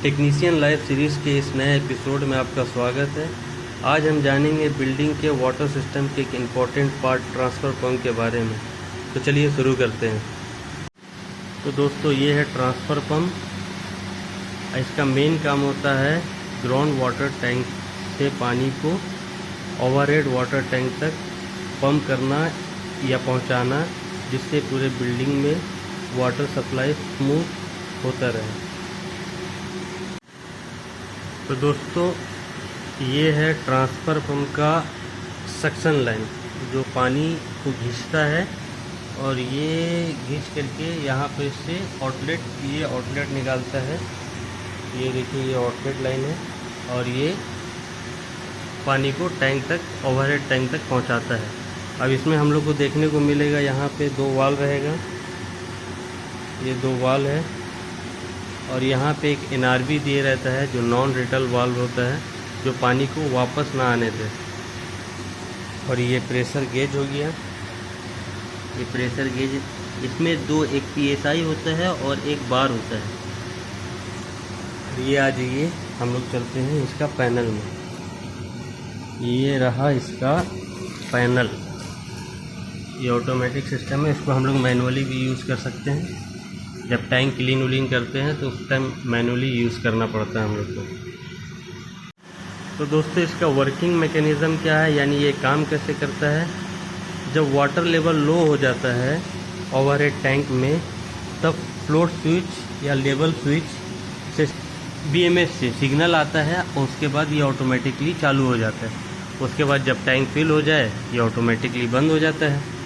Technician live series के इस नए एपिसोड में आपका स्वागत है। आज हम जानेंगे बिल्डिंग के वाटर सिस्टम के एक इम्पॉर्टेंट पार्ट ट्रांसफ़र पंप के बारे में। तो चलिए शुरू करते हैं। तो दोस्तों, ये है ट्रांसफ़र पंप। इसका मेन काम होता है ग्राउंड वाटर टैंक से पानी को ओवरहेड वाटर टैंक तक पंप करना या पहुंचाना, जिससे पूरे बिल्डिंग में वाटर सप्लाई स्मूथ होता रहे। तो दोस्तों, ये है ट्रांसफ़र पंप का सक्शन लाइन जो पानी को खींचता है, और ये खींच करके यहाँ पर से आउटलेट निकालता है। ये देखिए, ये आउटलेट लाइन है और ये पानी को टैंक तक, ओवरहेड टैंक तक पहुँचाता है। अब इसमें हम लोग को देखने को मिलेगा, यहाँ पे 2 वाल रहेगा, ये 2 वाल है, और यहाँ पे एक NRV दिए रहता है जो नॉन रिटल वाल्व होता है, जो पानी को वापस ना आने दे। और ये प्रेशर गेज हो गया, ये प्रेशर गेज, इसमें 2, एक PSI होता है और एक बार होता है। ये आ जाइए, हम लोग चलते हैं इसका पैनल में। ये रहा इसका पैनल। ये ऑटोमेटिक सिस्टम है, इसको हम लोग मैनुअली भी यूज़ कर सकते हैं। जब टैंक क्लीन करते हैं तो उस टाइम मैनुअली यूज़ करना पड़ता है हम लोग को। तो दोस्तों, इसका वर्किंग मैकेनिज़्म क्या है, यानी ये काम कैसे करता है। जब वाटर लेवल लो हो जाता है ओवरहेड टैंक में, तब फ्लोट स्विच या लेवल स्विच से BMS से सिग्नल आता है, और उसके बाद ये ऑटोमेटिकली चालू हो जाता है। उसके बाद जब टैंक फिल हो जाए, ये ऑटोमेटिकली बंद हो जाता है।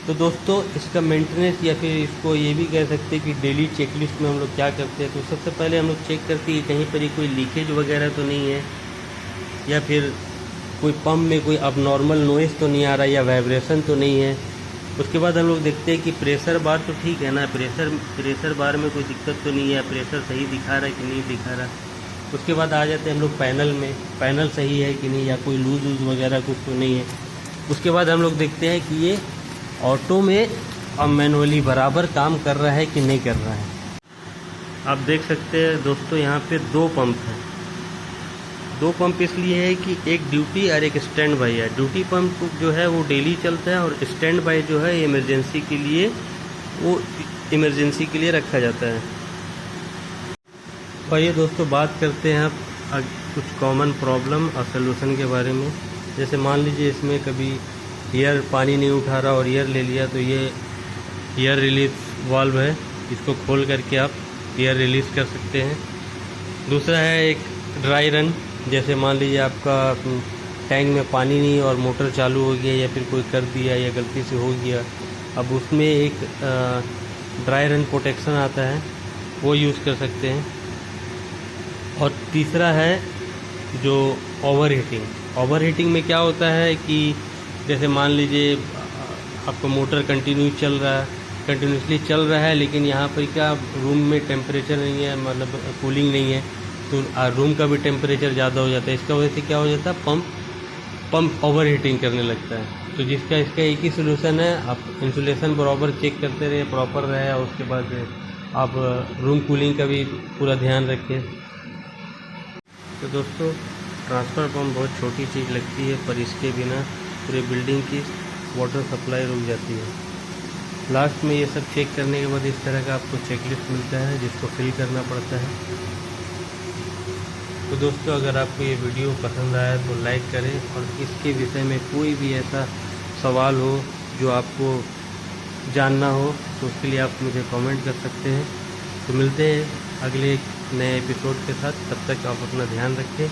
तो दोस्तों, इसका मेंटेनेंस, या फिर इसको ये भी कह सकते हैं कि डेली चेकलिस्ट में हम लोग क्या करते हैं। तो सबसे पहले हम लोग चेक करते हैं कि कहीं पर ही कोई लीकेज वगैरह तो नहीं है, या फिर कोई पंप में कोई अबनॉर्मल नॉइज़ तो नहीं आ रहा, या वाइब्रेशन तो नहीं है। उसके बाद हम लोग देखते हैं कि प्रेशर बार तो ठीक है ना, प्रेशर बार में कोई दिक्कत तो नहीं है, प्रेशर सही दिखा रहा है कि नहीं दिखा रहा। उसके बाद आ जाते हैं हम लोग पैनल में, पैनल सही है कि नहीं, या कोई लूज वगैरह कुछ तो नहीं है। उसके बाद हम लोग देखते हैं कि ये ऑटो में और मैनुअली बराबर काम कर रहा है कि नहीं कर रहा है। आप देख सकते हैं दोस्तों, यहाँ पे 2 पंप हैं। 2 पंप इसलिए है कि एक ड्यूटी और एक स्टैंड बाई है। ड्यूटी पंप जो है वो डेली चलता है, और स्टैंड बाई जो है इमरजेंसी के लिए, वो इमरजेंसी के लिए रखा जाता है। और ये दोस्तों, बात करते हैं अब कुछ कॉमन प्रॉब्लम और सलूशन के बारे में। जैसे मान लीजिए इसमें कभी एयर पानी नहीं उठा रहा और एयर ले लिया, तो ये एयर रिलीज वाल्व है, इसको खोल करके आप एयर रिलीज़ कर सकते हैं। दूसरा है एक ड्राई रन। जैसे मान लीजिए आपका टैंक में पानी नहीं और मोटर चालू हो गया, या फिर कोई कर दिया या गलती से हो गया, अब उसमें एक ड्राई रन प्रोटेक्शन आता है, वो यूज़ कर सकते हैं। और तीसरा है जो ओवर हीटिंग में क्या होता है कि जैसे मान लीजिए आपका मोटर कंटिन्यूसली चल रहा है, लेकिन यहाँ पर क्या रूम में टेम्परेचर नहीं है, मतलब कूलिंग नहीं है, तो रूम का भी टेम्परेचर ज़्यादा हो जाता है। इसका वजह से क्या हो जाता है, पंप ओवर हीटिंग करने लगता है। तो इसका एक ही सोल्यूशन है, आप इंसुलेशन बराबर चेक करते रहे, प्रॉपर रहे, और उसके बाद आप रूम कूलिंग का भी पूरा ध्यान रखें। तो दोस्तों, ट्रांसफ़र पंप बहुत छोटी चीज़ लगती है, पर इसके बिना पूरे बिल्डिंग की वाटर सप्लाई रुक जाती है। लास्ट में ये सब चेक करने के बाद इस तरह का आपको चेकलिस्ट मिलता है, जिसको फिल करना पड़ता है। तो दोस्तों, अगर आपको ये वीडियो पसंद आया तो लाइक करें, और इसके विषय में कोई भी ऐसा सवाल हो जो आपको जानना हो, तो उसके लिए आप मुझे कमेंट कर सकते हैं। तो मिलते हैं अगले नए एपिसोड के साथ, तब तक आप अपना ध्यान रखें।